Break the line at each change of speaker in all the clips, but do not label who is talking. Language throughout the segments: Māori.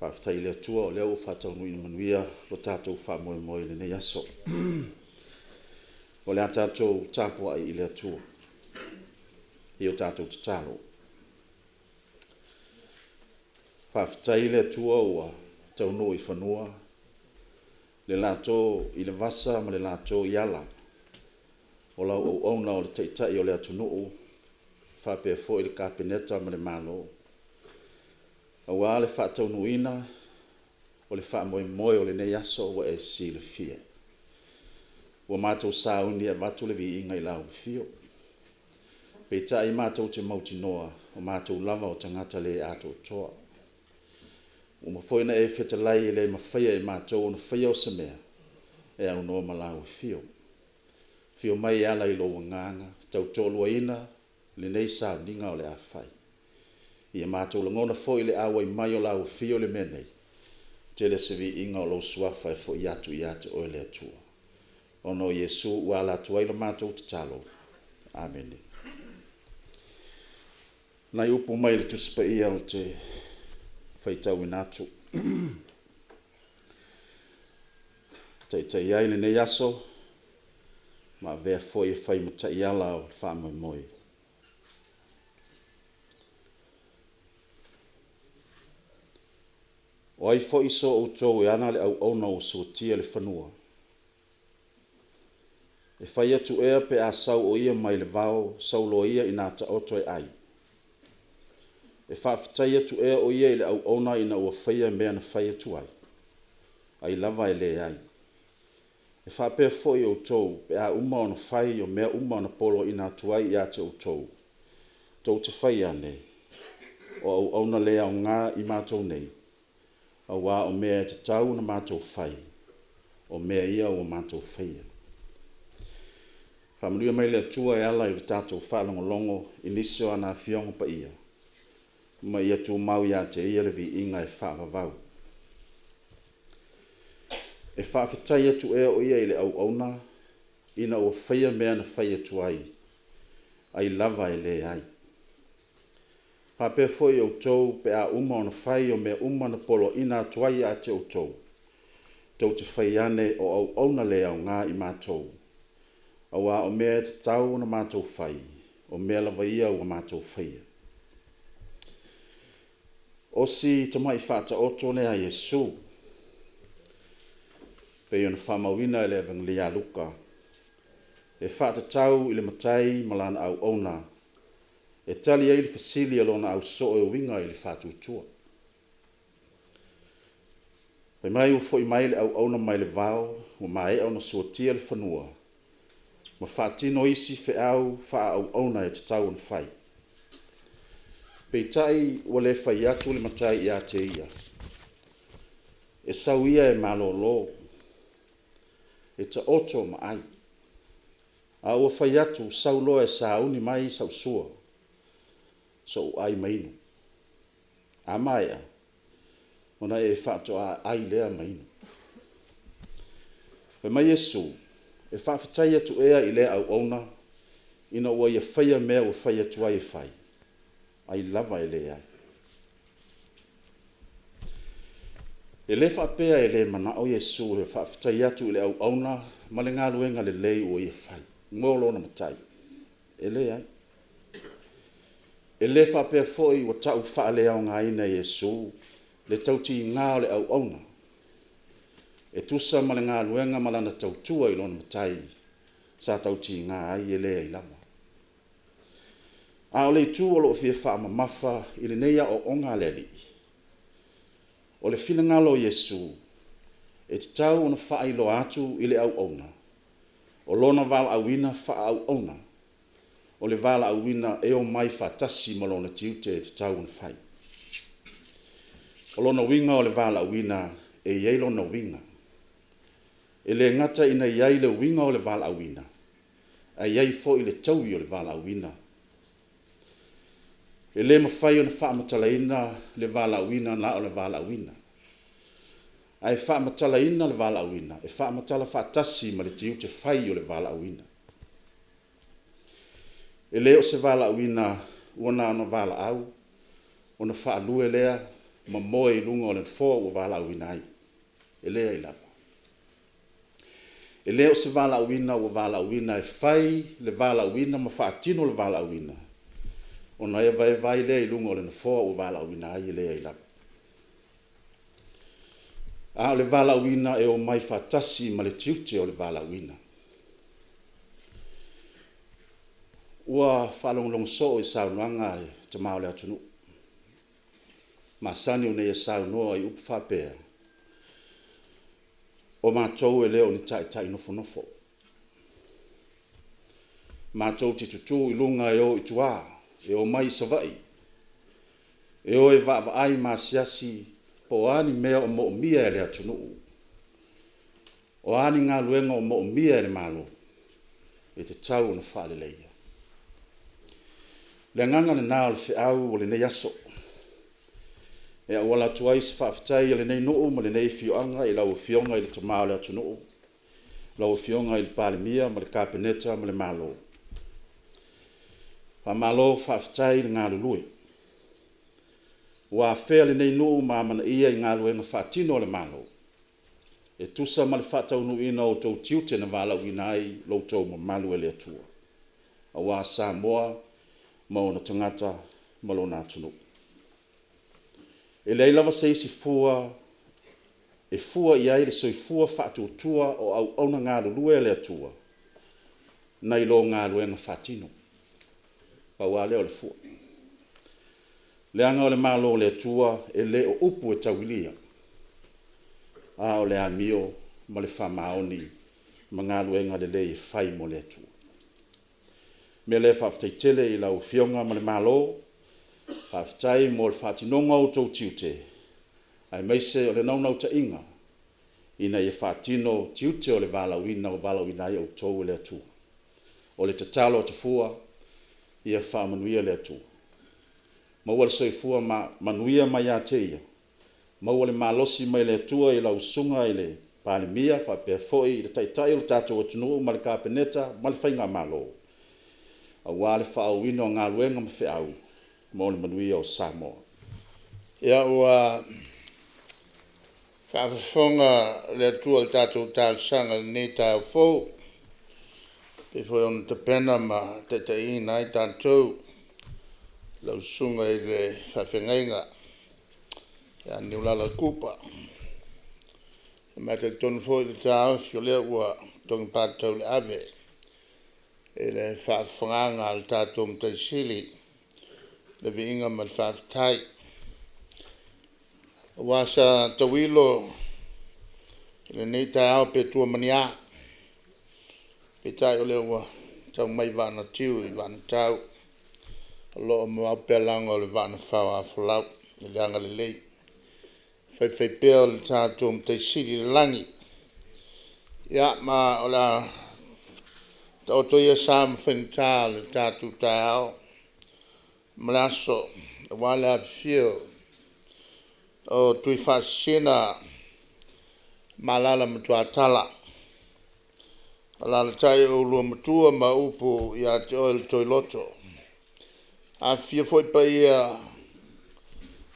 Whaftai lea tua o lea o whatau nui manuia lo tātou whamoe moe le nei aso. O lea tātou tāpua i lea tua. I o tātou tatalo. Whaftai lea tua ua tau no i whanua. Le lato i le vasa ma le lato i ala. O lau o ona o le teitai o lea tunuu. Whapea fo i le kapeneta ma le malo. Awa le whaatau nuina o le wha moe moe o le nei aso wa e si le fia. Wa mātou sauni a watu le vi inga i lau fio. Pei ta i mātou te mauti noa o mātou lava o tangata le ato toa. O mawhoina e whetalai e le mawhaia e mātou o na whaia o samea e au noa ma lau fio. Fio mai ala i lo wanganga, tau tolua ina le nei sa ninga o le awhai. Ia mātou langona fo i le awa i mai o lau fio le menei. Te le se vi inga o lo suafa e fo i atu o le atua. Ono Yesu ua la tuai la mātou te talo. Amen. Nai upu mai le tuspa ia o te whaitau inatu. Te iai le nei aso. Ma vea fo i whai mata i ala o whaamai moi. O ai fo iso o tō e ana le au ona o sotia le whanua. E whai atu ea pe a sau o ia mai le vao, sau lo ia ina ta oto e ai. E whaafitai atu ea o ia i le au ona ina ua whaia mea na whai atu ai. Ai lava e le ai. E whaapea fo i o tō pe a uma o na whai o mea uma o na polo ina atu ai i ate o tō. Tō te whai ane. O au ona le au ngā i mātou nei. A wā o mea te tau na mātou whai, o mea ia o mātou whaia. Whamanuia mai lea tua e ala i le tātou whaalongolongo i nisio ana whiongo pa ia. Ma ia tū mau ia te ia le vi inga e whaavavau. E whaafetai atu ea o ia i le au auna, ina o whaia mea na whaia tu ai. Ai lava e le ai. Pape foi o tau pe a uma o na whai o mea uma na polo ina tuai a te o tau. Tau te whai ane o au auna le au ngā i mātou. Awa o mea te tau na mātou whai, o mea lava ia o mātou whaia. O si te mai whata oto lea Yesu. Pe yon whamawina e le evangelia luka. E whata tau i le matai malana au auna. E tali ai le fasili alona au so e winga i le whātutua. Pai mai u foi mai le au auna mai le vao, o mai au na suatia le whanua. Ma whātino isi whe au wha au auna e te tau an whai. Pei tai ua le whai atu le matai i a te ia. E sau ia e malo lo. E ta oto ma ai. A ua whai atu sau lo e sa uni mai sau sua. So ai mainu. A maia. Ona e whaato a ai lea mainu. Pe mai Yesu, e whaafitai atu ea i lea au ona, ina ua ia whaia mea o whaia tua e whai. Ai lava e lea ai. E le whaapea e le mana o Yesu, e whaafitai atu i le au ona, ma le ngā luenga le lei o ia whai. Ngolo na matai. E lea ai. E le whapea foi o tau whaale au ngā ina Yesu, le tauti ngā o le au auna. E tusa ma le ngā luenga malana tautua i lona matai, sa tauti ngā ai e lea i lama. A o le tu o lo fia wha mamafa i le neia o onga leli. O le fina ngalo Yesu, e te tau ona wha i lo atu i le au auna. O lona vala awina wha au auna. O le vala awina e o mai whatasi ma lona tiute e te tau na whai. O lona winga o le vala awina e iei lona winga. E le ngata ina iei le winga o le vala awina. A iei fo i le taui o le vala awina. E le mawhai o na whaamatalaina le vala awina na o le vala awina. A e whaamatalaina le vala awina. E whaamatala whatasi ma le tiute whai o le vala awina. E leo se vala awina ua na vala au, o na whaalue lea, moe I lunga o le fo ua wala uina ai. E lea I lava. E lea o se wala uina ua wala uina e fai le wala uina ma whaatino le wala uina. O na e vai lea I lunga o le fo ua wala uina ai e lea I lava. A o le wala uina e o mai whaatasi ma le tiute o le wala uina. Ua whalonglong so I saunuanga e te mao le atunu. Masani o nei e saunoa I upu whapea. O mātou e leo ni tai nofo nofo. Mātou te tutu I lunga e o I tua, e o mai SAVAI'I. E o e vaa ai masiasi po ani mea o mo mia e le atunu. O ani ngā luenga o mo mia e le malo. E te tau na whaale leia. Le nganga le nao le whiau o le nei aso. E a wala tuai se whaafitai le nei noo ma le nei fioanga I lau fionga I le tamao le atunu. Lau fionga I le palimia ma le kapeneta ma le malo. Pa malo whaafitai le ngā lului. Wa fea le nei noo ma mana ia I ngā luenga whaatino le malo. E tusa ma le whaatau nu ina o tau tiute na wala uina ai lau tau ma malu e le atua. A wa Samoa ma ona tangata ma lo nā tunu. E lei lava se isi fua, e fua I ai le soi fua whaatu tua o au auna ngā lulue le atua. Nai lo ngā luenga whaatino. Pa wa leo le fua. Le anga o le malo le atua e le o upu e taulia. A o le amio ma le whamaoni ma ngā luenga le le whai mo le atua. Me le whaftaitele I lau fionga ma le malo, whaftai mo le whatinonga o tau tiute, ai meise o le naunau ta inga, ina I whatino tiute o le walawina o walawina I o tau le atua. O le tatalo o tafua, ia whamanuia le atua. Maua le soifua manuia mai a teia. Maua le malosi mai le atua I lau sunga I le palimia, whapea foi I le taitai o le tātou atunu, ma le kapeneta, ma le whainga malo. A wale whaawina o ngā luenga ma whiau, ma o le manuia o Samoa.
Ia ua whaafafonga le atua le tātou tāsanga le nei tāu fau. Pe foi on te pena ma te ina I tātou. Lau sunga I le whawhengainga. Ia niulala kupa. Ma te tonu fau I le tāu, fio lea ua tongi pātou le ave. E le whaafonganga le tātou mtaisili, le viinga ma le whaaftai. Wasa tawilo, le nei tāo pe tua mania, pe tai o le ua tau mai vana tiu I vana tau, alo o mua pelanga o le vana whau a whalau, le anga le lei. Whai pēo le tātou mtaisili le langi. Ia ma o la o toia sam fenta le tatu tao mlaso wala fio o tui fasina malala mtuatala ala tai o lu mtua ma upu ya toi loto a fio foi pa ia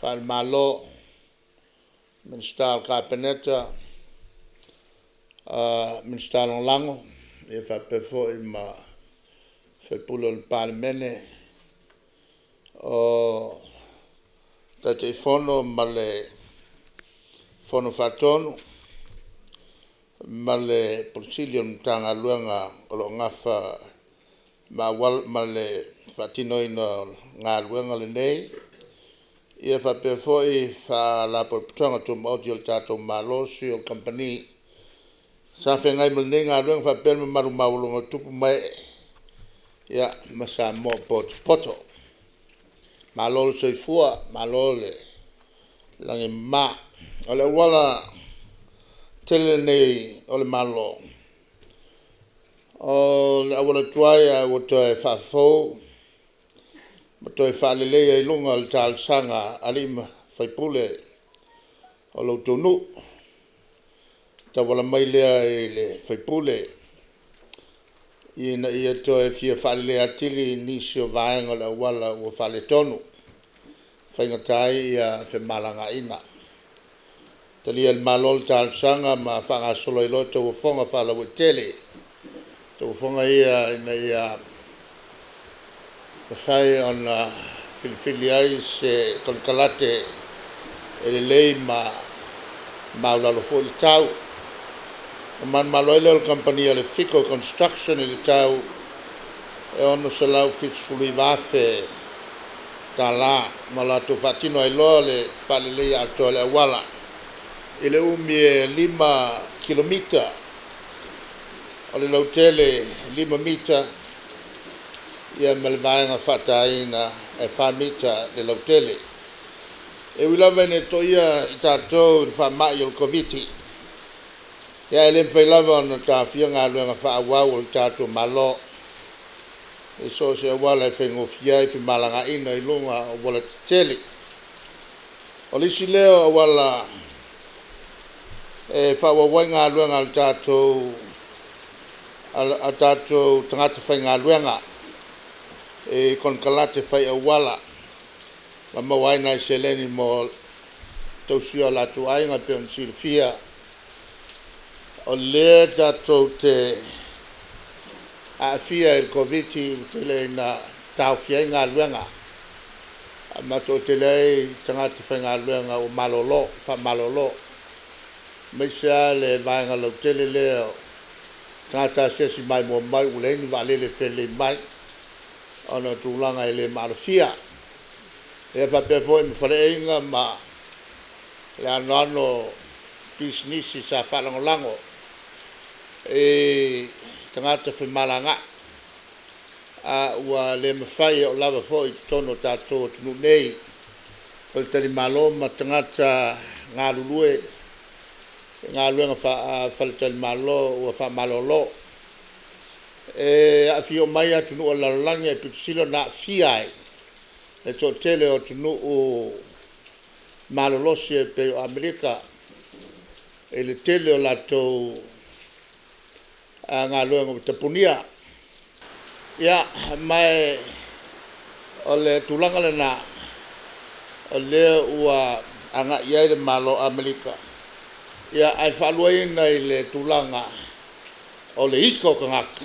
fal malo min stal kapeneta min stal lango e fa perfo ma fe pulo il palmene o tate fono male fono fatono male porcilium tanga luanga o lo ngafa ma wal male fatino ino nga luanga le nei e fa perfo e fa la portonga to modio tato malosi o company sa whengai malinga luang fa pelma maru maulunga tupu mai ia masa mo poto malol soifua malole langi ma ole wala tele nei ole malo o la wala tuaya o toe fa fo mo toe fa lele I lunga al tal sanga alima fai pule o lo tonu ta wala mai lea le whaipule ina ia toe fia whale atili nisio vaenga la wala o whale tonu whaingatai ia whemalanga ina. Tali el malol tal sanga ma whanga solo i loto o whonga whala o tele. Tau whonga ia ina ia whai on whiliwhili ai se konkalate e le lei ma maulalo fo i tau. Man maloile o company le Fico Construction i le tau e ono se lau fitsfului wafe ta la ma la tu fatino ai loa le whalelei ato le awala i le umi 5 kilomita o le lautele 5 mita ia me le vaenga whataina e 5 mita le lautele e wilawa ne to ia i tātou i whamai o le koviti ia e le mpeilawa ona tāwhia ngā luenga whaawau o le tātou malo e so se awala e whengofia i malanga ina i lunga o wala tele. O lisi leo awala e whawawai ngā luenga al tātou tangata whai ngā luenga e kon kalate whai awala ma mawai nai se leni mo tausio la tu ainga pe on silfia o le tātou te a fia il koviti tele na tau fia ngā luenga ma to tele tangata whai ngā luenga o malolo fa malolo me se le vaenga lo tele leo tangata sesi mai mo mai uleni vale le fele mai ona tulanga ele marfia e fa pe foi me fale inga ma le anano business sa falangolango e tangata fe malanga a ua le mafai o lava foi tono tato tunu nei fal tali malo ma tangata ngā lulue ngā luenga fal tali malo ua fa malolo e a fio mai atu nu o lalangi e pitusilo na fiai e to tele o tunu o malolosi e pe o Amerika e le tele o lato a ngā luenga o tapunia ia mai o le tulanga le na o le ua anga iai le malo Amerika ia ai whaluaina i le tulanga o le iko kangaka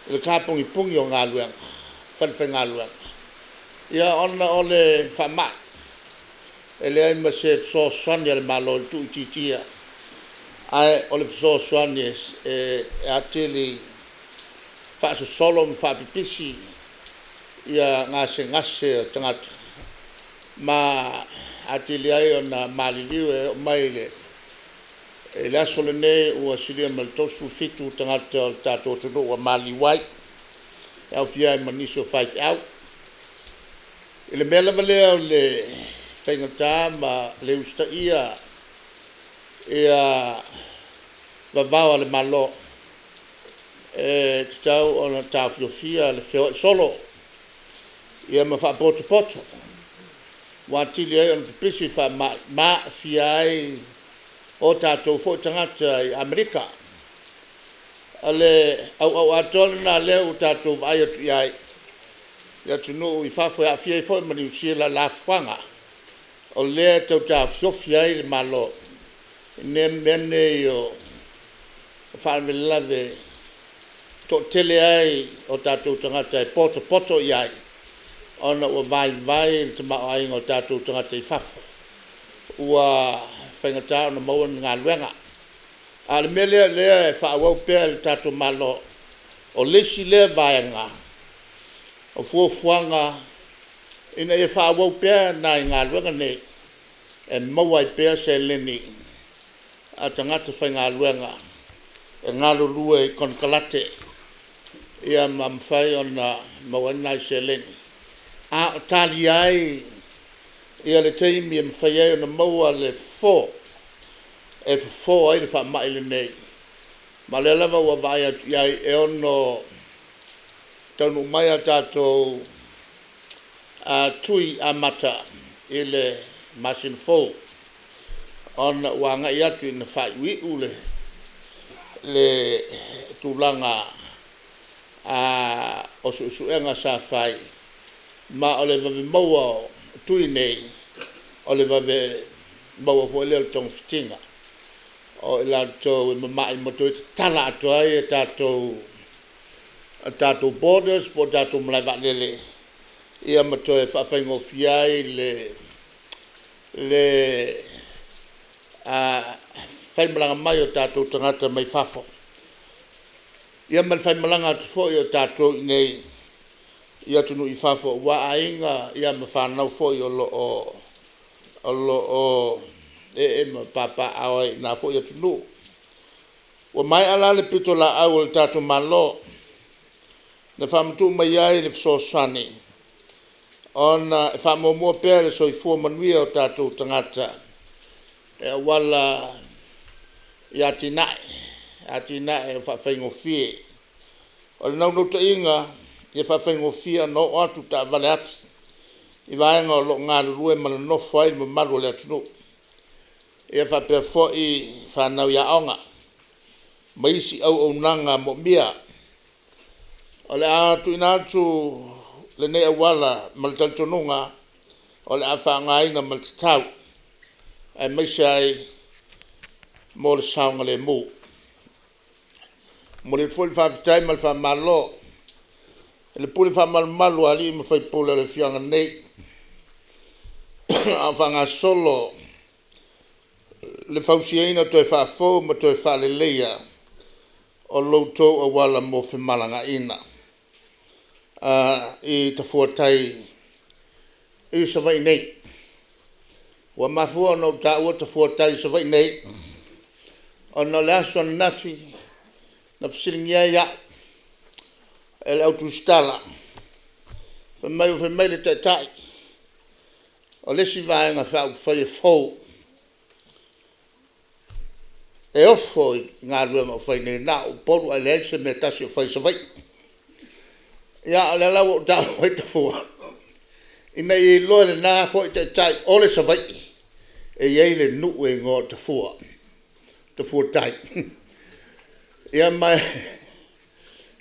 le kapungi pungi o ngā luenga whanwhi ngā luenga ia ona o le whama e le aima se so soani le malo le tu ititia ai o le so soani e atili whaaso solo mi whaapipisi ia ngase o tangata ma atili ai o na maliliu e o mai le e le aso le ne ua silia maltosu fitu tangata o tato tunu ua mali wai e au fia e maniso whaik au i le mea lama lea o le whaingata ma le usta ia ia vavawa le malo e tau o na tawhiofia le whio solo ia ma wha poto poto watili ai o na pipisi wha ma fia ai o tātou fo tangata i Amerika ale au atona na leo tātou vai atu iai ia tunu i whafo e awhia i fo mani usia la whanga o lea tau tawhiofi ai le malo ne mene i o whaamelawe to tele ai o tātou tangata i poto poto iai ona ua vai te mao ai o tātou tangata i whafo ua whaingata ona maua ngā luenga a le mele lea e whaawau pēr le tātou malo o lesi lea vaenga o fuafuanga ina e whaawau pēr na i ngā luenga nei e maua i pēr se leni a tangata whai ngā luenga e ngā lulua i konkalate ia mamwhai ona maua nai se leni a tali ai ia le teimi e mwhai ai ona maua le fo e fo ai le whamai le nei ma le lava ua vai atu iai e ono taunu mai a tātou tui a mata i le masin fo ona ua ngai atu i na whai ui ule le tūlanga o suenga sa whai ma o le maua tui nei o le vave baua fo le tong fitinga o la to mai mo to tala to ai tato borders po tato mlai va lele ia mo to fa faingo fiai le a fai malanga mai o tato tangata mai fafo ia mal fai malanga fo o tato nei ia tunu I fafo wa ainga ia ma fa na fo o lo ma papa ai na fo ia tunu o mai ala le pitola au o tato malo na fa mtu mai ai le so sani ona fa mo mo pere so I fo manuia o tato tangata e wala ia tina fa faingo fie o na no to inga ia fa faingo fie no atu ta vale af I vaenga o lo ngā rue mana no fai ma maru le atunu ia fa pe fo I fa nau ia onga maisi au nanga mo mia o le atu inatu le nei awala mal tantonunga o le afa ngai na mal tau ai maisi ai mo le saunga le mu mo le fol fa tai mal fa malo le pule fa mal malu ali mo fai pule le fianga nei afa nga solo le fausiena to fa fo mo to fa le leia o loto o wala mo fe malanga ina I tafua-tai I SAVAI'I nei wa mafua no ta o tafua-tai SAVAI'I nei ona le aso nafi na psilingia ya el autostala fa mai le tai o le si vaenga fa fai fo e ofo ngā luenga fai nei na o poru a le se me tasi o fai SAVAI'I ia le lau ta hoi tafua ina I loe le nā fo te tai o le SAVAI'I e iei le nu e ngō tafua-tai ia mai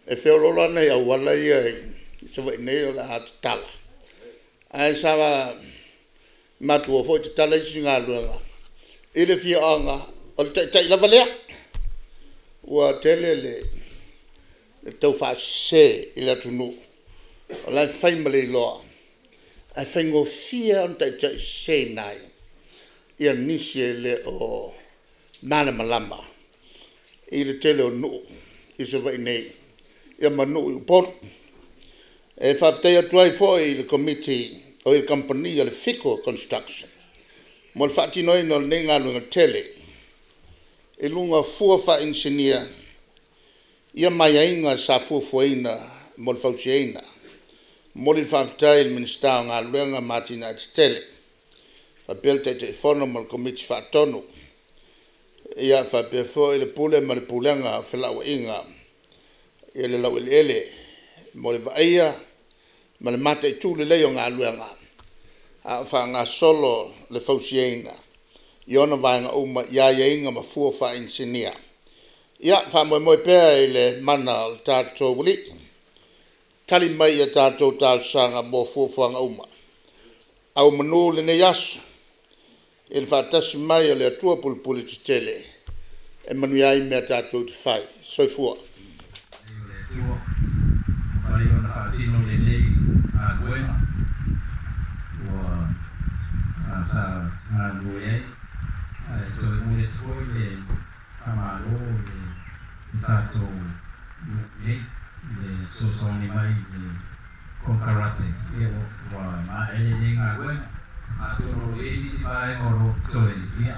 e whiololo nei au wala ia SAVAI'I nei o le hata tala ai sawa matua fo te tala isi ngā luenga I le fia anga o le tai lava lea ua tele le tau wha se I le tunu o lai whai male loa ai whaingo fia on tai se nai ia nisi e le o nana malama I le tele o nuu I SAVAI'I nei ia manu I upor e whaftai atuai fo I le committee o I company o le Fico Construction mo le whaatino ino le ngā lunga tele I lunga fuafa engineer ia mai ainga sa fuafuaina mo le fausiaina mo le whaftai le minista o ngā luenga Martina tele whapel te whono mo le committee whaatonu ia whapefo I le pule ma le pulenga whilaua inga ia le lau ele mo le vaia ma le mata I tūle leo ngā luenga a wha solo le fausiaina I ona vaenga uma ia inga ma fuafa engineer ia wha moe pēr I le mana o tātou wuli tali mai I tātou tāsanga mo fuafuanga uma au manu le ne yasu I le whaatasi mai o le atua pulpuli te tele e manu iai mea tātou te whai soifua
sa ngāluei toi mune toi le kamalo le tātou le sosoni mai le konkarate e o wa ma ele ngā luenga a toro e isi vai o toi ia